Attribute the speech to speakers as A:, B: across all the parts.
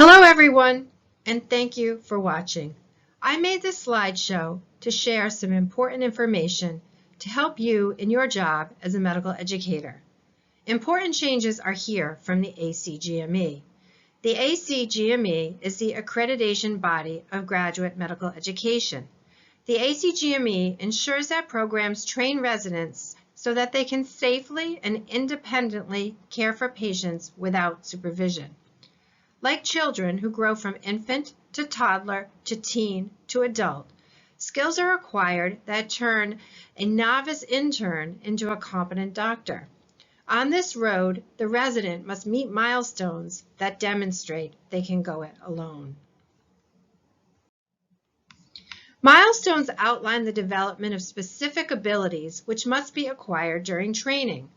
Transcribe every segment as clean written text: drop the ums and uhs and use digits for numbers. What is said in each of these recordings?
A: Hello everyone, and thank you for watching. I made this slideshow to share some important information to help you in your job as a medical educator. Important changes are here from the ACGME. The ACGME is the accreditation body of graduate medical education. The ACGME ensures that programs train residents so that they can safely and independently care for patients without supervision. Like children who grow from infant to toddler to teen to adult, skills are acquired that turn a novice intern into a competent doctor. On this road, the resident must meet milestones that demonstrate they can go it alone. Milestones outline the development of specific abilities which must be acquired during training.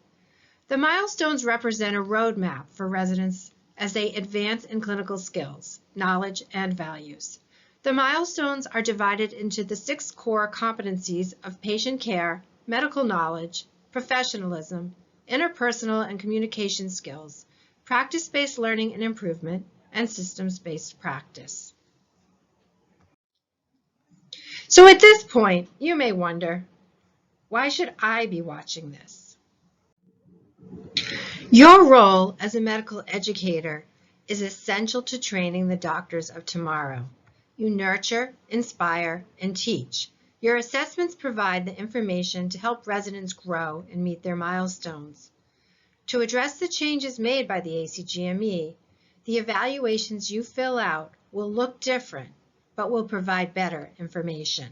A: The milestones represent a roadmap for residents as they advance in clinical skills, knowledge, and values. The milestones are divided into the 6 core competencies of patient care, medical knowledge, professionalism, interpersonal and communication skills, practice-based learning and improvement, and systems-based practice. So at this point, you may wonder, why should I be watching this? Your role as a medical educator is essential to training the doctors of tomorrow. You nurture, inspire, and teach. Your assessments provide the information to help residents grow and meet their milestones. To address the changes made by the ACGME, the evaluations you fill out will look different, but will provide better information.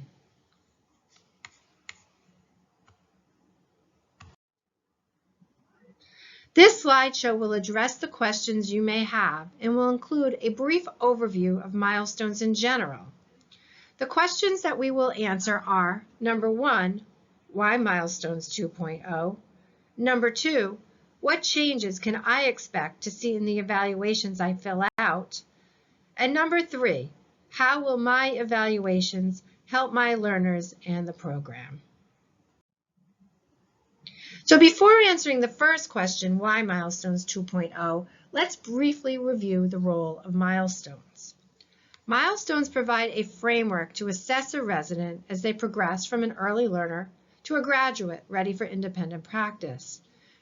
A: This slideshow will address the questions you may have and will include a brief overview of milestones in general. The questions that we will answer are, number 1, why Milestones 2.0? Number 2, what changes can I expect to see in the evaluations I fill out? And number 3, how will my evaluations help my learners and the program? So before answering the first question, why Milestones 2.0, let's briefly review the role of milestones. Milestones provide a framework to assess a resident as they progress from an early learner to a graduate ready for independent practice.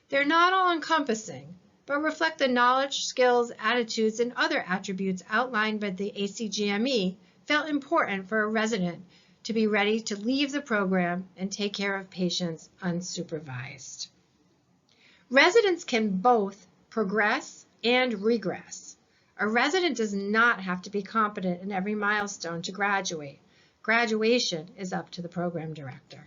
A: They're not all-encompassing, but reflect the knowledge, skills, attitudes, and other attributes outlined by the ACGME felt important for a resident to be ready to leave the program and take care of patients unsupervised. Residents can both progress and regress. A resident does not have to be competent in every milestone to graduate. Graduation is up to the program director.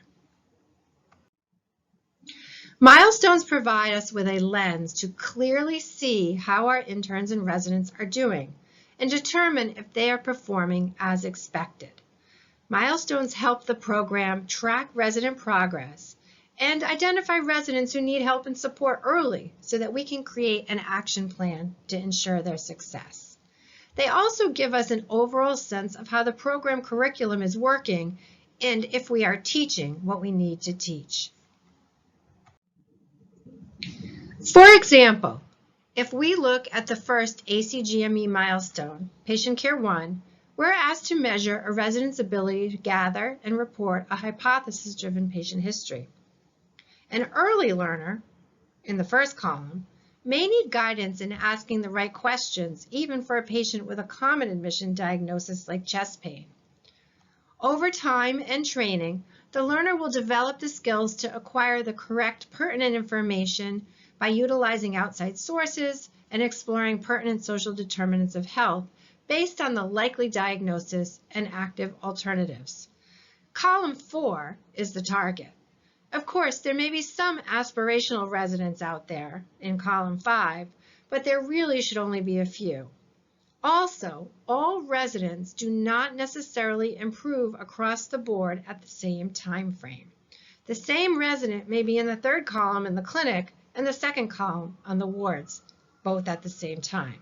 A: Milestones provide us with a lens to clearly see how our interns and residents are doing and determine if they are performing as expected. Milestones help the program track resident progress and identify residents who need help and support early so that we can create an action plan to ensure their success. They also give us an overall sense of how the program curriculum is working and if we are teaching what we need to teach. For example, if we look at the first ACGME milestone, Patient Care 1, we're asked to measure a resident's ability to gather and report a hypothesis-driven patient history. An early learner, in the first column, may need guidance in asking the right questions, even for a patient with a common admission diagnosis like chest pain. Over time and training, the learner will develop the skills to acquire the correct pertinent information by utilizing outside sources and exploring pertinent social determinants of health based on the likely diagnosis and active alternatives. Column 4 is the target. Of course, there may be some aspirational residents out there in column 5, but there really should only be a few. Also, all residents do not necessarily improve across the board at the same time frame. The same resident may be in the 3rd column in the clinic and the 2nd column on the wards, both at the same time.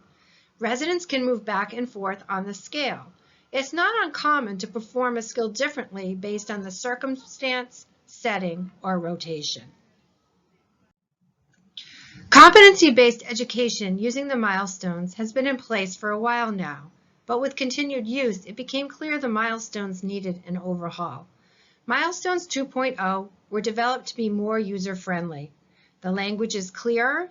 A: Residents can move back and forth on the scale. It's not uncommon to perform a skill differently based on the circumstance, setting, or rotation. Competency-based education using the milestones has been in place for a while now, but with continued use, it became clear the milestones needed an overhaul. Milestones 2.0 were developed to be more user-friendly. The language is clearer,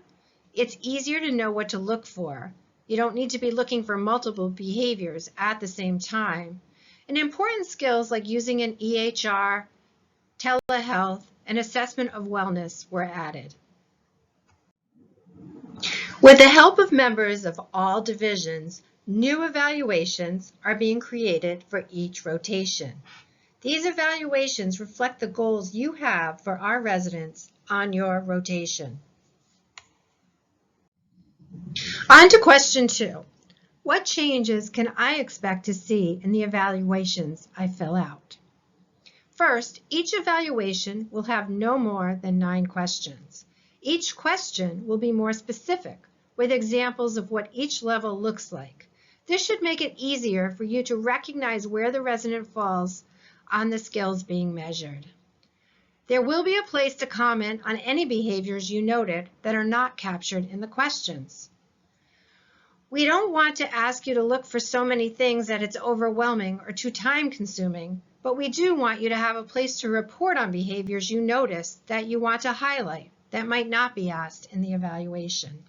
A: it's easier to know what to look for. You don't need to be looking for multiple behaviors at the same time. And important skills like using an EHR, telehealth, and assessment of wellness were added. With the help of members of all divisions, new evaluations are being created for each rotation. These evaluations reflect the goals you have for our residents on your rotation. On to question 2. What changes can I expect to see in the evaluations I fill out? First, each evaluation will have no more than 9 questions. Each question will be more specific, with examples of what each level looks like. This should make it easier for you to recognize where the resident falls on the skills being measured. There will be a place to comment on any behaviors you noted that are not captured in the questions. We don't want to ask you to look for so many things that it's overwhelming or too time-consuming, but we do want you to have a place to report on behaviors you notice that you want to highlight that might not be asked in the evaluation.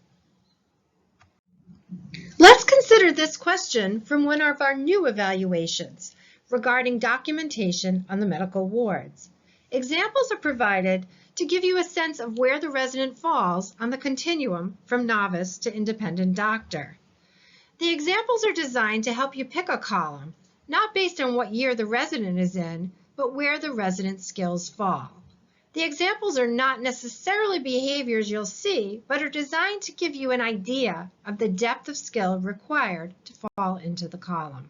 A: Let's consider this question from one of our new evaluations regarding documentation on the medical wards. Examples are provided to give you a sense of where the resident falls on the continuum from novice to independent doctor. The examples are designed to help you pick a column, not based on what year the resident is in, but where the resident's skills fall. The examples are not necessarily behaviors you'll see, but are designed to give you an idea of the depth of skill required to fall into the column.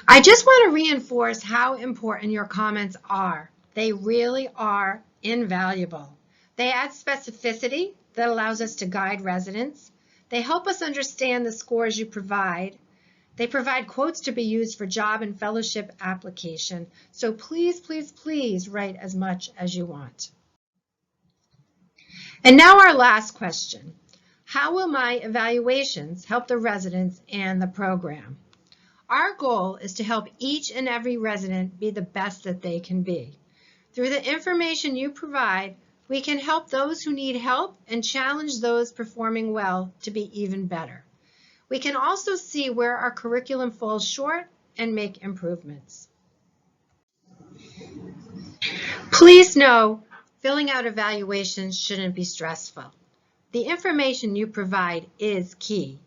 A: I just want to reinforce how important your comments are. They really are invaluable. They add specificity that allows us to guide residents. They help us understand the scores you provide. They provide quotes to be used for job and fellowship application. So please, please, please write as much as you want. And now our last question. How will my evaluations help the residents and the program? Our goal is to help each and every resident be the best that they can be. Through the information you provide, we can help those who need help and challenge those performing well to be even better. We can also see where our curriculum falls short and make improvements. Please know, filling out evaluations shouldn't be stressful. The information you provide is key,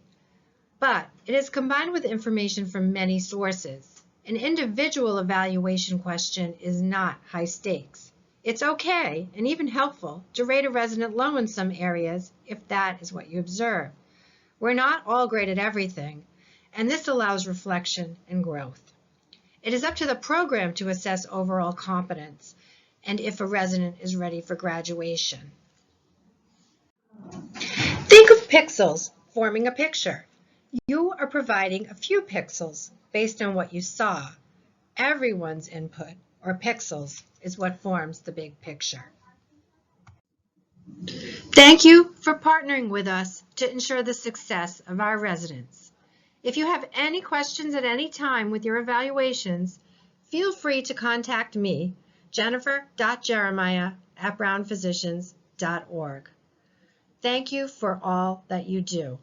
A: but it is combined with information from many sources. An individual evaluation question is not high stakes. It's okay and even helpful to rate a resident low in some areas if that is what you observe. We're not all great at everything, and this allows reflection and growth. It is up to the program to assess overall competence and if a resident is ready for graduation. Think of pixels forming a picture. You are providing a few pixels based on what you saw. Everyone's input, or pixels, is what forms the big picture. Thank you for partnering with us to ensure the success of our residents. If you have any questions at any time with your evaluations, feel free to contact me, jennifer.jeremiah@brownphysicians.org. Thank you for all that you do.